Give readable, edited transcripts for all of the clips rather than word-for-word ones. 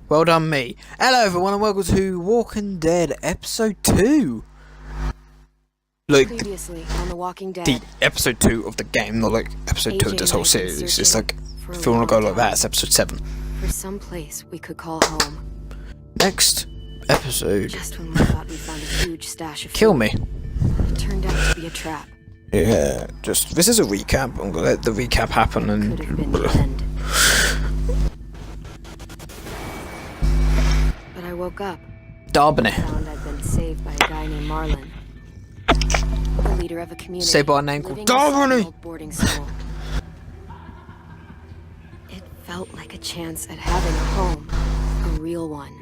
Well done, me. Hello, everyone, and welcome to Walking Dead Episode 2. Like, Previously on The Walking Dead, the Episode 2 of the game, not like Episode 2 of this whole series. It's like, if you want to go like that, it's Episode 7. for some place we could call home. Next episode. Just when we thought we found a huge stash of Kill food, me. it turned out to be a trap. Yeah, just, this is a recap. I'm gonna let the recap happen and... Could have been the end. But I woke up, Darbany. found I'd been saved by a guy named Marlon, the leader of a community. Saved by a name called living inside an Darbany. old boarding school. It felt like a chance at having a home, a real one.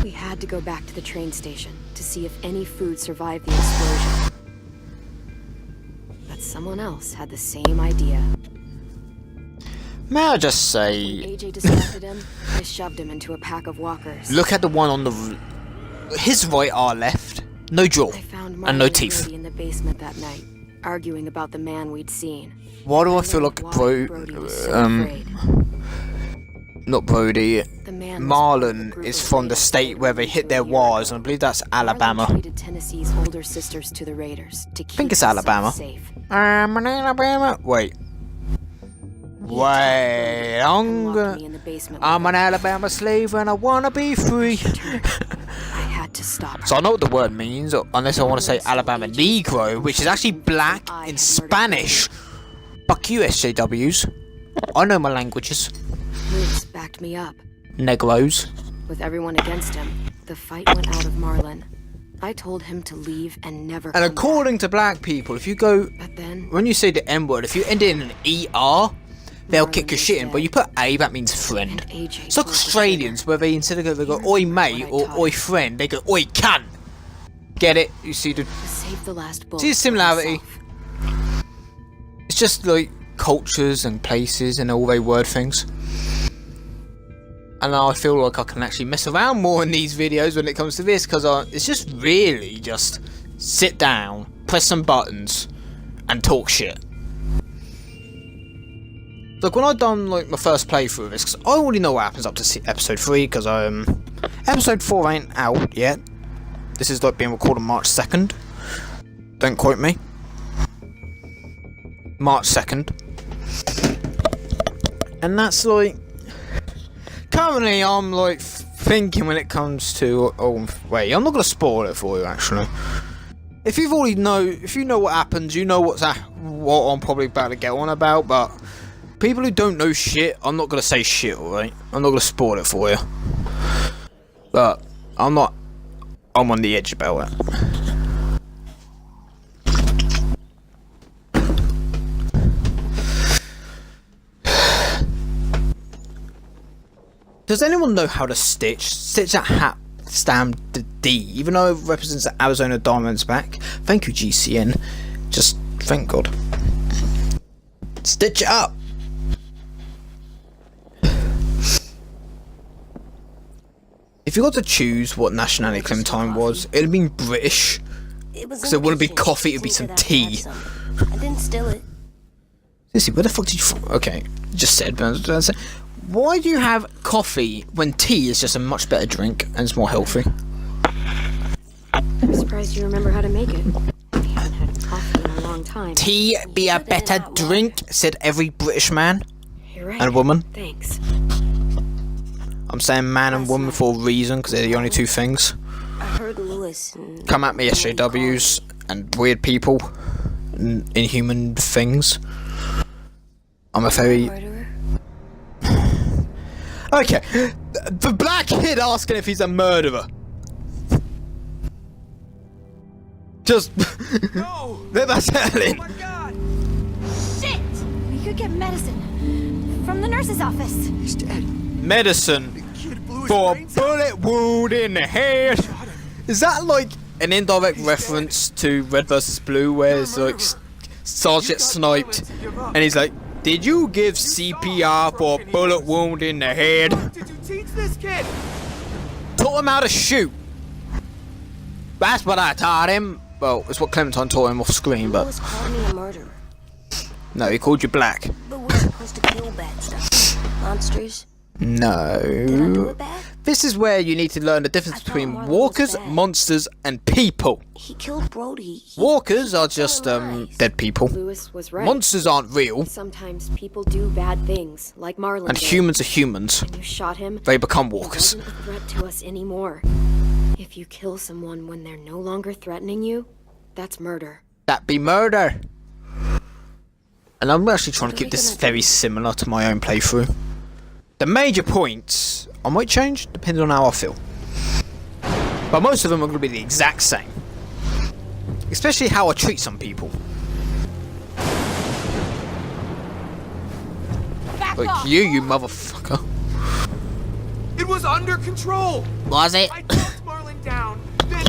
We had to go back to the train station to see if any food survived the explosion. But someone else had the same idea. May I just say... AJ distracted him, I shoved him into a pack of walkers. Look at the one on the... his right, our left. No jaw. I found And no Marlon teeth. Brody in the basement that night, arguing about the man we'd seen. Why do I feel like Brody was so afraid. not Brody, The man was Marlon group is of from the raiders state where they hit their wires, and I believe that's Alabama. Marlon treated Tennessee's older sisters to the raiders to keep think it's himself Alabama. safe. I'm an Alabama. Wait. Wait, I'm Locked me in the basement with an him. Alabama slave and I wanna be free. I had to stop her. So I know what the word means, unless I want to say Alabama Negro, which is actually black in Spanish. Fuck you, SJWs. I know my languages. Moose backed me up. Negros. With everyone against him, the fight went out of Marlon. I told him to leave and never And come according to black people, if you go, back. But then, when you say the N word, if you end it in an ER, they'll kick your was shit in. dead. But you put A, that means friend. and AJ It's like pulled the Australians, where they instead of they go oi mate or oi friend, they go oi cunt. Get it? You see the trigger to save the last bullet See the for similarity? himself. it's just like cultures and places and all they word things. And now I feel like I can actually mess around more in these videos when it comes to this, because it's just really just sit down, press some buttons, and talk shit. Like when I done like my first playthrough of this, because I already know what happens up to episode 3, because episode 4 ain't out yet. This is like being recorded March 2nd. Don't quote me. March 2nd. And that's like... currently I'm like thinking when it comes to... oh wait, I'm not going to spoil it for you actually. If you've already if you know what happens, you know what I'm probably about to get on about, but... people who don't know shit, I'm not going to say shit, alright? I'm not going to spoil it for you. But, I'm on the edge about it. Does anyone know how to stitch? Stitch that hat stamp the D, even though it represents the Arizona Diamond's back. Thank you, GCN. Just, thank God. Stitch it up! If you got to choose what nationality Clementine was, it'd have been British. Because it wouldn't be coffee, it'd be some tea. I didn't steal it. Sissy, where the fuck did you... okay, just said, but why do you have coffee when tea is just a much better drink and it's more healthy? I'm surprised you remember how to make it. We haven't had coffee in a long time. Tea be a better drink, said every British man You're right. and woman. Thanks. I'm saying man and woman for a reason, because they're the only two things. I heard Lewis and... Come at me, SJWs, and weird people, and inhuman things. I'm a very... Murderer? Okay, the black kid asking if he's a murderer. Just... No! let that settle in. Oh my god! Shit! We could get medicine from the nurse's office. He's dead. Medicine The kid blew his for a brains out. bullet wound in the head. Is that like an indirect reference to Red vs. Blue, where it's like Sarge gets sniped, and he's like, "Did you give CPR for a bullet wound in the head?" Did you teach this kid? Taught him how to shoot. That's what I taught him. Well, it's what Clementine taught him off screen, but Lewis called me a murderer. no, he called you black. But we're supposed to kill bad stuff. Monsters. Did I do No. it bad? This is where you need to learn the difference I thought between Marlon was walkers, bad. monsters, and people. He killed Brody. Walkers are just telling lies. dead people. Lewis was right. Monsters aren't real, Sometimes people do bad things, like Marlon and did. humans are humans. When you shot him, They become he walkers. wasn't a threat to us anymore. If you kill someone when they're no longer threatening you, that's murder. That be murder. And I'm actually trying to keep this very similar to my own playthrough. The major points I might change depending on how I feel, but most of them are going to be the exact same. Especially how I treat some people. Back Like off. you motherfucker. It was under control. Was it? I talked Marlon down. Then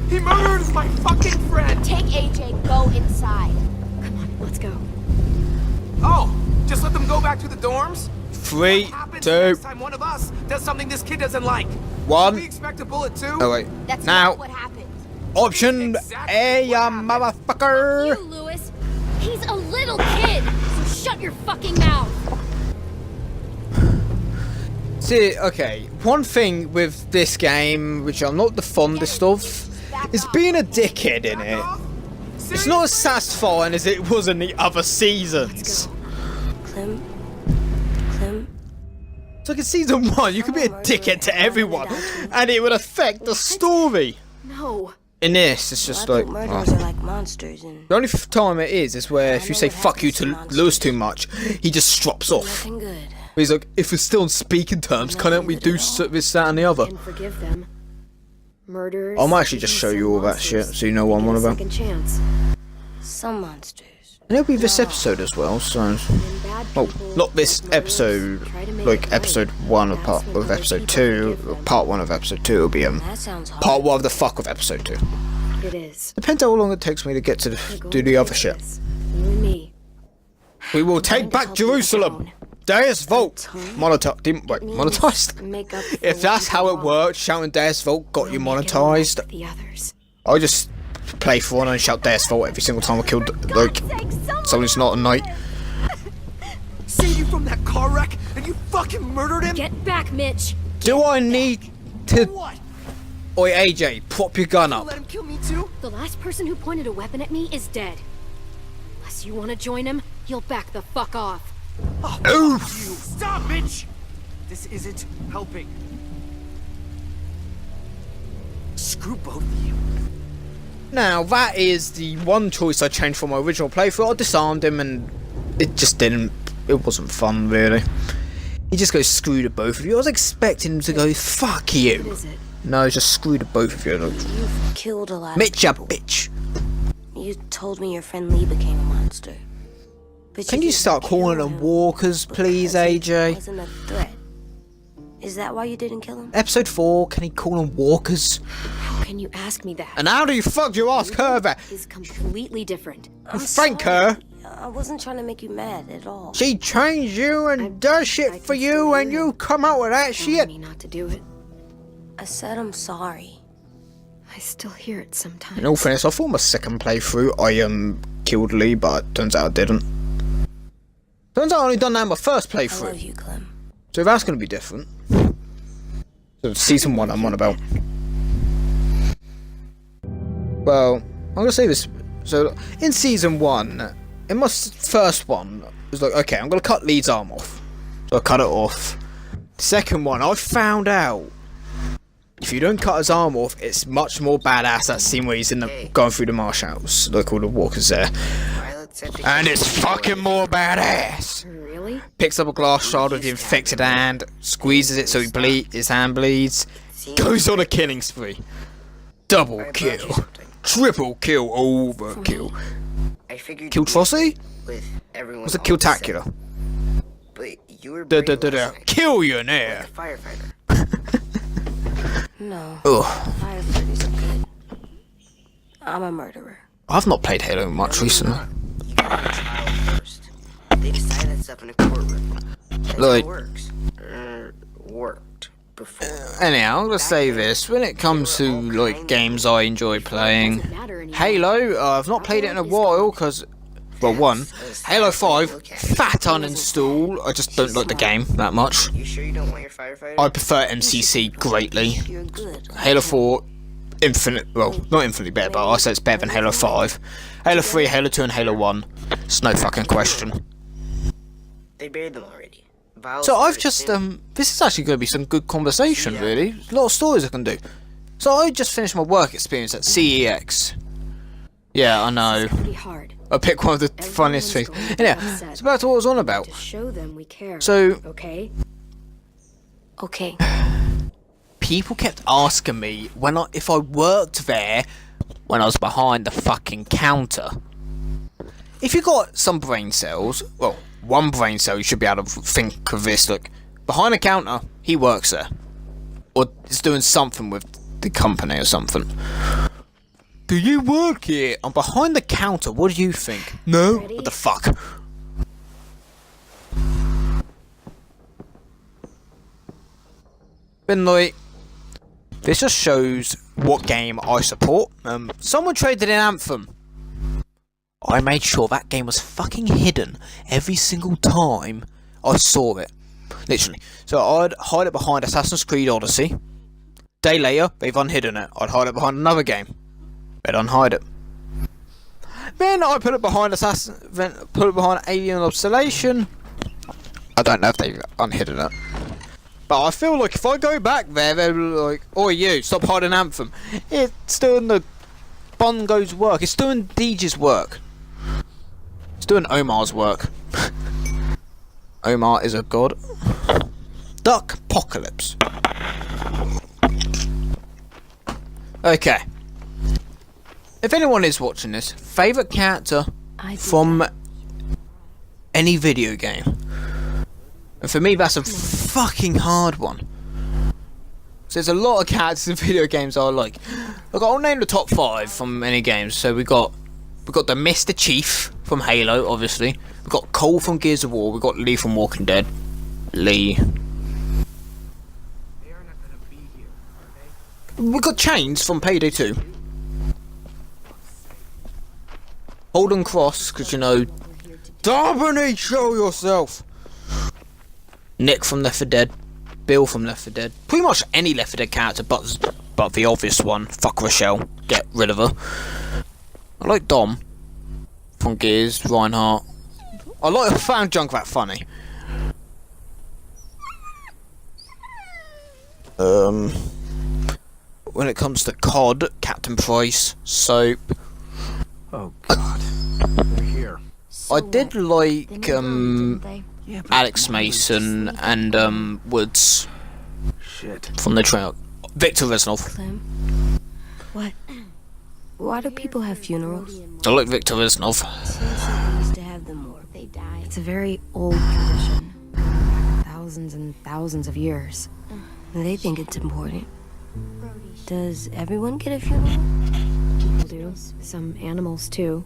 he murdered my fucking friend. Take AJ, go inside. Come on, let's go. Oh, just let them go back to the dorms? 3, What happens 2, next time one of us does something this kid doesn't like? Should we 1. expect a bullet too? Oh wait. That's Now, not what happened. option Exactly A, ya what happened. motherfucker. You, Lewis. He's a little kid, so shut your fucking mouth. See, okay, one thing with this game, which I'm not the fondest of, is being a dickhead in it. It's not as satisfying as it was in the other seasons. Clem. Clem. So like in season 1, you could be a dickhead to everyone, and it would affect the story. No. In this, it's just I like, think murderers are like monsters, and the only time it is where if you know say what fuck you happens to to monsters. Lewis too much, he just drops off. nothing good. He's like, if we're still on speaking terms, can't we do this, that, and the other? And forgive them. Murderers. I might actually just even show you some all that monsters shit, so you know what I'm get on a about. Second chance. Some monsters. And it'll be this episode as well, so... When bad Oh, people, not this like murderers, episode, try to make like it episode right, 1 of that's part when of other episode people 2, forgive them. part 1 of episode 2 will be That sounds hard. part 1 of the fuck of episode 2. It is. Depends how long it takes me to get to We're going do the to other fix shit. this. You and me. We will take to back help you Jerusalem. alone. Deus Volt. Atone? Monetized. Make up for If what that's we how did it wrong. worked, shouting Deus Volt got you We'll make it all right monetized. with the others. I just play for one and shout Deus Volt every single time I killed like someone who's not a knight. Saved you from that car wreck and you fucking murdered him? Get back, Mitch. Do I need to? What? Oi AJ, prop your gun You up. let him kill me too? The last person who pointed a weapon at me is dead. Unless you want to join him, you'll back the fuck off. Oh, Oof. fuck you. Stop, Mitch! This isn't helping. Screw both of you. Now that is the one choice I changed from my original playthrough. I disarmed him and it just didn't. It wasn't fun really. He just goes screw the both of you. I was expecting him to go fuck What you. is it? No, just screw the both of you. Like, You've killed a lot of Mitch, ya people. bitch. You told me your friend Lee became a monster. But Can you didn't start calling kill them him walkers, please, because he AJ? wasn't a threat. Is that why you didn't kill him? Episode 4, can he call them walkers? How can you ask me that? And how do you fuck you ask her that? Is completely different. I'm Thank sorry. her. I wasn't trying to make you mad at all. She trains you and does shit I for can you still and hear you come out with that Telling shit. me not to do it. I said I'm sorry. I still hear it sometimes. In all fairness, I thought my second playthrough I killed Lee, but turns out I didn't. Turns out I only done that in my first I love playthrough. you, Clem. So that's gonna be different. So season 1 I'm on about. Well, I'm gonna say this. So in season 1, in my first one, it was like, okay, I'm gonna cut Lee's arm off. So I cut it off. The second one, I found out if you don't cut his arm off, it's much more badass. That scene where he's in the going through the marsh house, like all the walkers there, and it's fucking more badass. Really? Picks up a glass shard with the infected hand, squeezes it so his hand bleeds, goes on a killing spree. Double kill, triple kill, overkill. I figured Kill Trossie? with everyone. Was it all set, Killtacular? But you were brave last night, Kill you like now. a firefighter. No, Ugh. firefighters are good. I'm a murderer. I've not played Halo much recently. You got a trial first. They decide that stuff in a courtroom. That's Like- how it works. Worked before. Anyhow, I'm gonna say this. When it comes to like games I enjoy playing, Doesn't matter anymore. Halo, I've not played it in a while because Well, one. Let's Halo have a 5, look at it. fat uninstall. I just don't like the game that much. You sure you don't want your firefighter? I prefer MCC greatly. You're good. Halo 4, infinite, well, not infinitely better, but I say it's better than Halo 5. Halo 3, Halo 2, and Halo 1. It's no fucking question. They buried them already. Vials So I've started just, soon. this is actually going to be some good conversation, really. A lot of stories I can do. So I just finished my work experience at CEX. Yeah, I know. Pretty hard. I picked one of the funniest things. Everyone's going to be Yeah, upset. it's about what I was on about. To show them we care. So, Okay? Okay. people kept asking me if I worked there when I was behind the fucking counter. If you got some brain cells, well, one brain cell, you should be able to think of this. Look, behind the counter, he works there, or is doing something with the company or something. Do you work here? I'm behind the counter. What do you think? No. Ready? What the fuck? Been like, this just shows what game I support. Someone traded in Anthem. I made sure that game was fucking hidden every single time I saw it. Literally. So I'd hide it behind Assassin's Creed Odyssey. Day later, they've unhidden it. I'd hide it behind another game. They'd unhide it. Then I put it behind Alien Obsolation. I don't know if they've unhidden it. But I feel like if I go back there, they're like, "Oi, you, stop hiding Anthem." It's doing the Bongo's work. It's doing Deej's work. It's doing Omar's work. Omar is a god. Duck Apocalypse. Okay. If anyone is watching this, favourite character from any video game. And for me, that's a fucking hard one. So there's a lot of characters in video games I like. I'll name the top 5 from any games. So we got the Mr. Chief from Halo, obviously. We got Cole from Gears of War. We got Lee from Walking Dead. Lee. We got Chains from Payday 2. Holden Cross, because you know, Darbany, show yourself. Nick from Left 4 Dead, Bill from Left 4 Dead, pretty much any Left 4 Dead character, but the obvious one. Fuck Rochelle, get rid of her. I like Dom from Gears, Reinhardt. I found Junkrat funny. When it comes to COD, Captain Price, Soap. Oh God, they're here. I did like Yeah, but Alex Mason and Woods shit. from the trail. Victor Reznov. Clem? What? Why do people have funerals? I like Victor Reznov. They used to have them more. They die. It's a very old tradition. Thousands and thousands of years. They think it's important. Does everyone get a funeral? People do. Some animals too.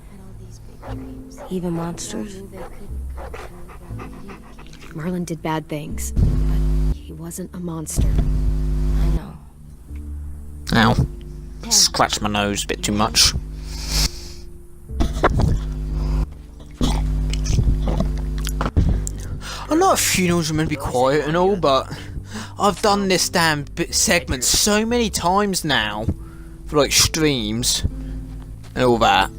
Even monsters? Marlon did bad things, but he wasn't a monster. I know. Ow. Scratch my nose a bit too much. I know funerals are meant to be quiet and all, but I've done this damn segment so many times now for like streams and all that.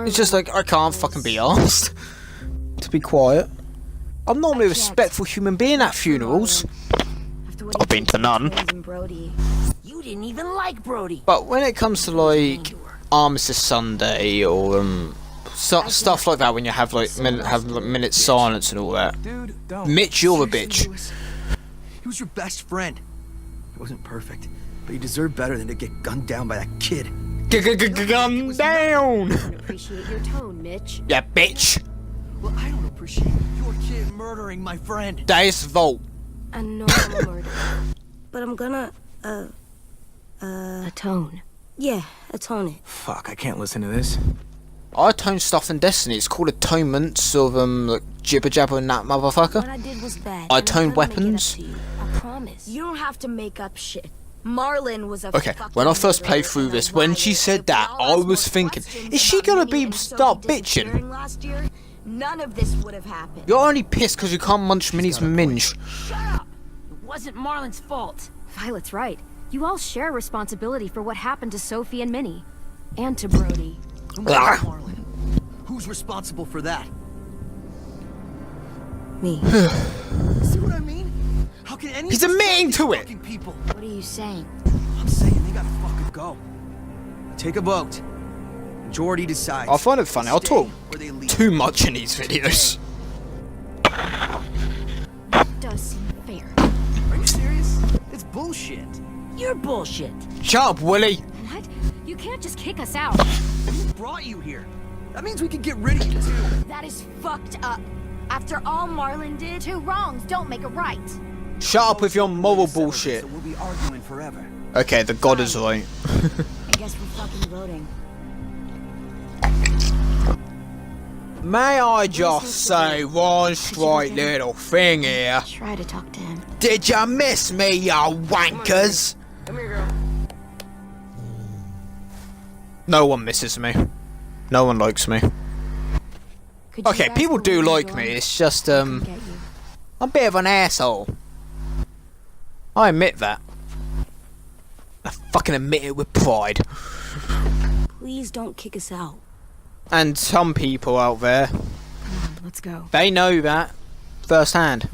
It's just like I can't fucking be asked to be quiet. I'm normally a respectful human being at funerals. I've been to none. You didn't even like Brody. But when it comes to like Armistice Sunday or stuff like that, when you have like minute silence and all that, Dude, don't. Mitch, you're a bitch. He was your best friend. He wasn't perfect, but he deserved better than to get gunned down by that kid. Gun down! Appreciate your tone, Mitch. Yeah, bitch. Well, I don't appreciate your kid murdering my friend. Dice Vault. I know I'm a murderer. But I'm gonna, Atone. yeah, atone it. Fuck, I can't listen to this. I atone stuff in Destiny. It's called atonements of like jibber jabber and that motherfucker. What I did was bad. I and I'm atone gonna make it up weapons. to you. I promise. You don't have to make up shit. Marlon was a Okay, fucking when I first murderer played through and a this, when she riot. said If that, we all I asked was more thinking, questions is she about gonna Minnie be and start Sophie bitching? disappearing last year, none of this would have happened. You're only pissed because you can't munch Minnie's minge. Shut up! It wasn't Marlon's fault. Violet's right. You all share responsibility for what happened to Sophie and Minnie. And to Brody. And what about Marlon? Who's responsible for that? Me. See what I mean? How can any He's of us admitting trust to these it. fucking people? What are you saying? I'm saying they gotta fucking go. Take a vote. Majority decides. I find it funny, I'll Stay talk or they leave. too much in these videos. That does seem fair. Are you serious? It's bullshit. You're bullshit. Shut up, Willie. What? You can't just kick us out. Who brought you here? That means we can get rid of you too. That is fucked up. After all Marlon did, Two wrongs don't make a right. Shut up with your moral bullshit. So we'll be arguing forever. Okay, the god is right. I guess we're fucking voting. May I just say one straight little thing here? Try to talk to him. Did you miss me, you wankers? Come here, girl. No one misses me. No one likes me. Could you Okay, ask people the do woman like to me, join? it's just, Get you. I'm a bit of an asshole. I admit that. I fucking admit it with pride. Please don't kick us out. And some people out there, Let's go. they know that firsthand.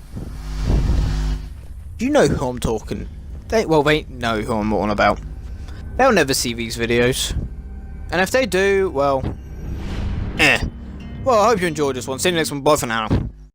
You know who I'm talking. They know who I'm on about. They'll never see these videos. And if they do, well, Well, I hope you enjoyed this one. See you next one. Bye for now.